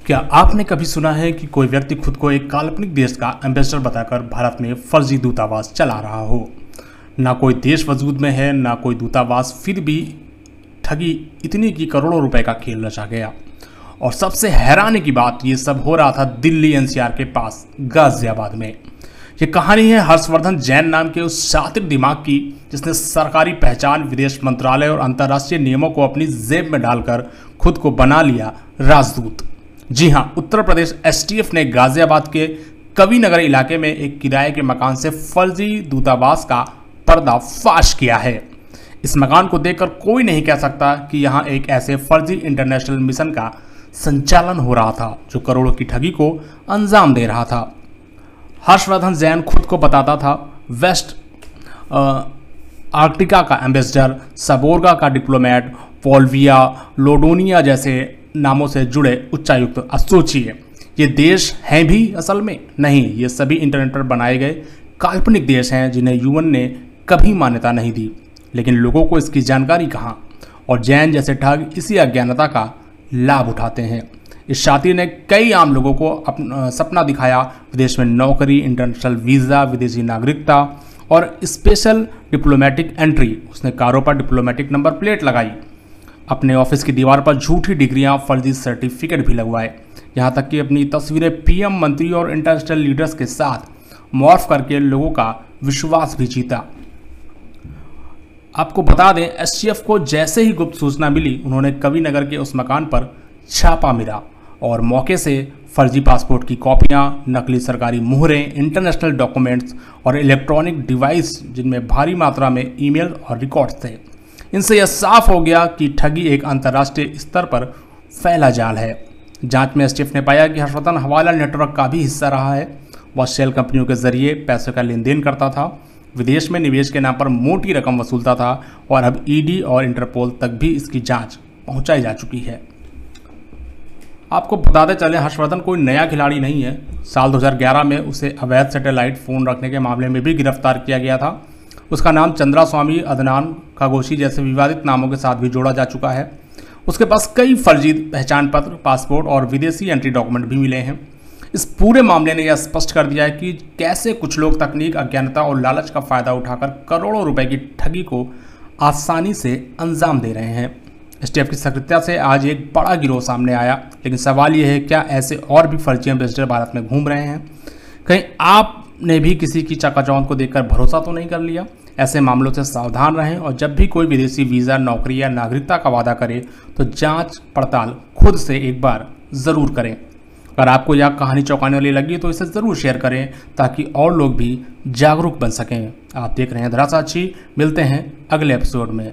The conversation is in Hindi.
क्या आपने कभी सुना है कि कोई व्यक्ति खुद को एक काल्पनिक देश का एम्बेसडर बताकर भारत में फर्जी दूतावास चला रहा हो? ना कोई देश वजूद में है, ना कोई दूतावास, फिर भी ठगी इतनी कि करोड़ों रुपए का खेल रचा गया। और सबसे हैरानी की बात, ये सब हो रहा था दिल्ली एनसीआर के पास गाजियाबाद में। ये कहानी है हर्षवर्धन जैन नाम के उस शातिर दिमाग की, जिसने सरकारी पहचान, विदेश मंत्रालय और अंतर्राष्ट्रीय नियमों को अपनी जेब में डालकर खुद को बना लिया राजदूत। जी हां, उत्तर प्रदेश एसटीएफ ने गाजियाबाद के कविनगर इलाके में एक किराए के मकान से फर्जी दूतावास का पर्दाफाश किया है। इस मकान को देखकर कोई नहीं कह सकता कि यहां एक ऐसे फर्जी इंटरनेशनल मिशन का संचालन हो रहा था जो करोड़ों की ठगी को अंजाम दे रहा था। हर्षवर्धन जैन खुद को बताता था वेस्ट आर्कटिका का एम्बेसडर, सबोर्गा का डिप्लोमेट, पोल्विया, लोडोनिया जैसे नामों से जुड़े उच्चायुक्त। अब सोचिए, ये देश हैं भी असल में? नहीं, ये सभी इंटरनेट पर बनाए गए काल्पनिक देश हैं जिन्हें यूएन ने कभी मान्यता नहीं दी। लेकिन लोगों को इसकी जानकारी कहाँ? और जैन जैसे ठग इसी अज्ञानता का लाभ उठाते हैं। इस शातिर ने कई आम लोगों को अपना सपना दिखाया, विदेश में नौकरी, इंटरनेशनल वीज़ा, विदेशी नागरिकता और स्पेशल डिप्लोमेटिक एंट्री। उसने कारों पर डिप्लोमेटिक नंबर प्लेट लगाई, अपने ऑफिस की दीवार पर झूठी डिग्रियां, फर्जी सर्टिफिकेट भी लगवाए, यहाँ तक कि अपनी तस्वीरें पीएम, मंत्री और इंटरनेशनल लीडर्स के साथ मॉर्फ करके लोगों का विश्वास भी जीता। आपको बता दें, एसटीएफ को जैसे ही गुप्त सूचना मिली, उन्होंने कविनगर के उस मकान पर छापा मारा और मौके से फर्जी पासपोर्ट की कॉपियां, नकली सरकारी मुहरें, इंटरनेशनल डॉक्यूमेंट्स और इलेक्ट्रॉनिक डिवाइस जिनमें भारी मात्रा में ईमेल और रिकॉर्ड्स थे। इनसे यह साफ हो गया कि ठगी एक अंतर्राष्ट्रीय स्तर पर फैला जाल है। जांच में एसटीएफ ने पाया कि हर्षवर्धन हवाला नेटवर्क का भी हिस्सा रहा है। वह शेल कंपनियों के जरिए पैसे का लेन देन करता था, विदेश में निवेश के नाम पर मोटी रकम वसूलता था और अब ईडी और इंटरपोल तक भी इसकी जांच पहुंचाई जा चुकी है। आपको बताते चले, हर्षवर्धन कोई नया खिलाड़ी नहीं है। साल 2011 में उसे अवैध सैटेलाइट फ़ोन रखने के मामले में भी गिरफ्तार किया गया था। उसका नाम चंद्रास्वामी, अदनान खागोशी जैसे विवादित नामों के साथ भी जोड़ा जा चुका है। उसके पास कई फर्जी पहचान पत्र, पासपोर्ट और विदेशी एंट्री डॉक्यूमेंट भी मिले हैं। इस पूरे मामले ने यह स्पष्ट कर दिया है कि कैसे कुछ लोग तकनीक, अज्ञानता और लालच का फायदा उठाकर करोड़ों रुपए की ठगी को आसानी से अंजाम दे रहे हैं। एसटीएफ की सक्रियता से आज एक बड़ा गिरोह सामने आया, लेकिन सवाल यह है, क्या ऐसे और भी फर्जी एम्बेसडर भारत में घूम रहे हैं? कहीं आपने भी किसी की चकाचौंध को देखकर भरोसा तो नहीं कर लिया? ऐसे मामलों से सावधान रहें और जब भी कोई विदेशी वीज़ा, नौकरी या नागरिकता का वादा करे तो जांच पड़ताल खुद से एक बार ज़रूर करें। अगर आपको यह कहानी चौंकाने वाली लगी तो इसे ज़रूर शेयर करें ताकि और लोग भी जागरूक बन सकें। आप देख रहे हैं धरासाक्षी। मिलते हैं अगले एपिसोड में।